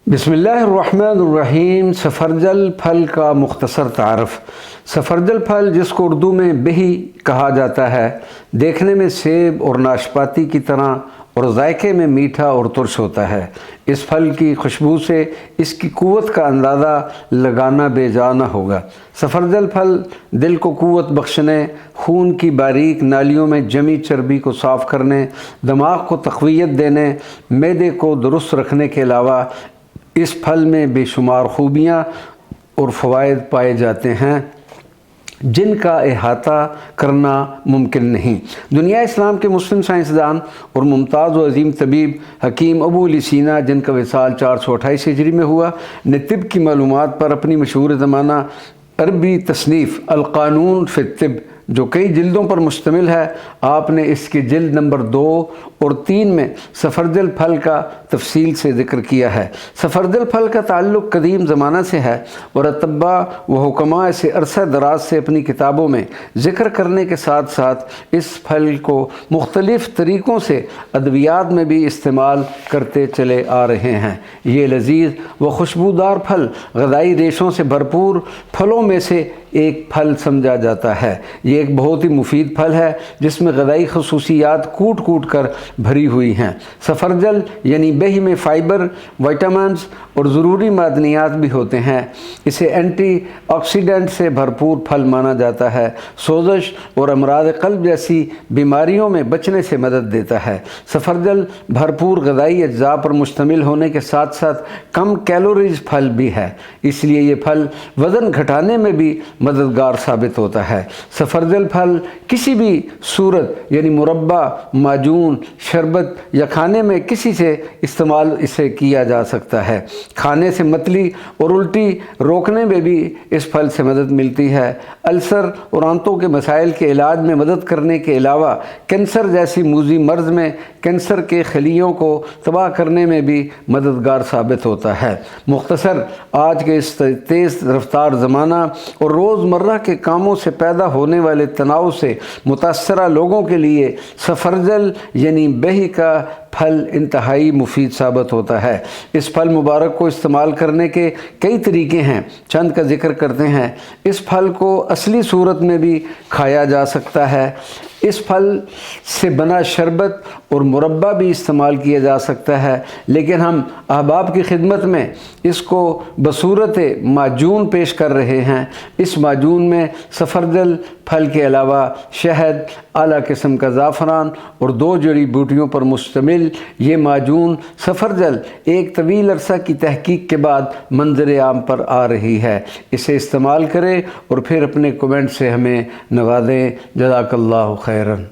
बिस्मिल्लाहिर्रहमानिर्रहीम। सफरजल फल का मुख्तसर तारफ़। सफरजल फल, जिसको उर्दू में बेही कहा जाता है, देखने में सेब और नाशपाती की तरह और जायके में मीठा और तुर्श होता है। इस फल की खुशबू से इसकी क़ुव्वत का अंदाज़ा लगाना बेजा न होगा। सफरजल फल दिल को क़ुव्वत बख्शने, खून की बारीक नालियों में जमी चर्बी को साफ़ करने, दिमाग को तक़वियत देने, मैदे को दुरुस्त रखने के अलावा इस फल में बेशुमार खूबियाँ और फ़वाइद पाए जाते हैं जिनका अहाता करना मुमकिन नहीं। दुनिया इस्लाम के मुस्लिम साइंसदान और मुमताज़ व अज़ीम तबीब हकीम अबू अली सीना, जिनका विसाल 428 हिजरी में हुआ, ने तिब की मालूमात पर अपनी मशहूर ज़माना अरबी तसनीफ़ अल-क़ानून फ़ी तिब, जो कई जिल्दों पर मुश्तमिल है, आपने इसके जिल्द नंबर 2 और 3 में सफरजल फल का तफसील से ज़िक्र किया है। सफरजल फल का ताल्लुक़ कदीम ज़माना से है और अतब्बा व हुक्मा इसे अरसा दराज से अपनी किताबों में ज़िक्र करने के साथ साथ इस फल को मुख्तलिफ़ तरीक़ों से अद्वियात में भी इस्तेमाल करते चले आ रहे हैं। ये लजीज़ व खुशबूदार फल ग़िज़ाई रेशों से भरपूर फलों में से एक फल समझा जाता है। ये एक बहुत ही मुफीद फल है जिसमें ग़िज़ाई ख़ुसूसियात कूट कूट कर भरी हुई हैं। सफरजल यानी बेही में फ़ाइबर, विटामिन्स और ज़रूरी मादनियात भी होते हैं। इसे एंटी ऑक्सीडेंट से भरपूर फल माना जाता है। सोज़श और अमराद क़ल्ब जैसी बीमारियों में बचने से मदद देता है। सफरजल भरपूर ग़िज़ाई अज्जा पर मुश्तमिल होने के साथ साथ कम कैलोरीज़ फल भी है, इसलिए ये फल वज़न घटाने में भी मददगार साबित होता है। सफरजल फल किसी भी सूरत यानी मुरब्बा, माजून, शरबत या खाने में किसी से इस्तेमाल इसे किया जा सकता है। खाने से मतली और उल्टी रोकने में भी इस फल से मदद मिलती है। अल्सर और आंतों के मसाइल के इलाज में मदद करने के अलावा कैंसर जैसी मूज़ी मर्ज़ में कैंसर के खलियों को तबाह करने में भी मददगार साबित होता है। मुख्तसर, आज के इस तेज़ रफ्तार ज़माना और रोज़मर्रा के कामों से पैदा होने वाले तनाव से मुतासरा लोगों के लिए सफरजल यानी बेही का फल इंतहाई मुफीद साबित होता है। इस फल मुबारक को इस्तेमाल करने के कई तरीके हैं, चंद का जिक्र करते हैं। इस फल को असली सूरत में भी खाया जा सकता है। इस फल से बना शरबत और मुरब्बा भी इस्तेमाल किया जा सकता है, लेकिन हम अहबाब की खिदमत में इसको बसूरत माजून पेश कर रहे हैं। इस माजून में सफरजल फल के अलावा शहद, आला किस्म का ज़ाफ़रान और 2 जड़ी बूटियों पर मुश्तमिल ये माजून सफरजल एक तवील अरसा की तहकीक के बाद मंजर आम पर आ रही है। इसे इस्तेमाल करें और फिर अपने कमेंट से हमें नवाजें। जज़ाकल्लाहु खैरन।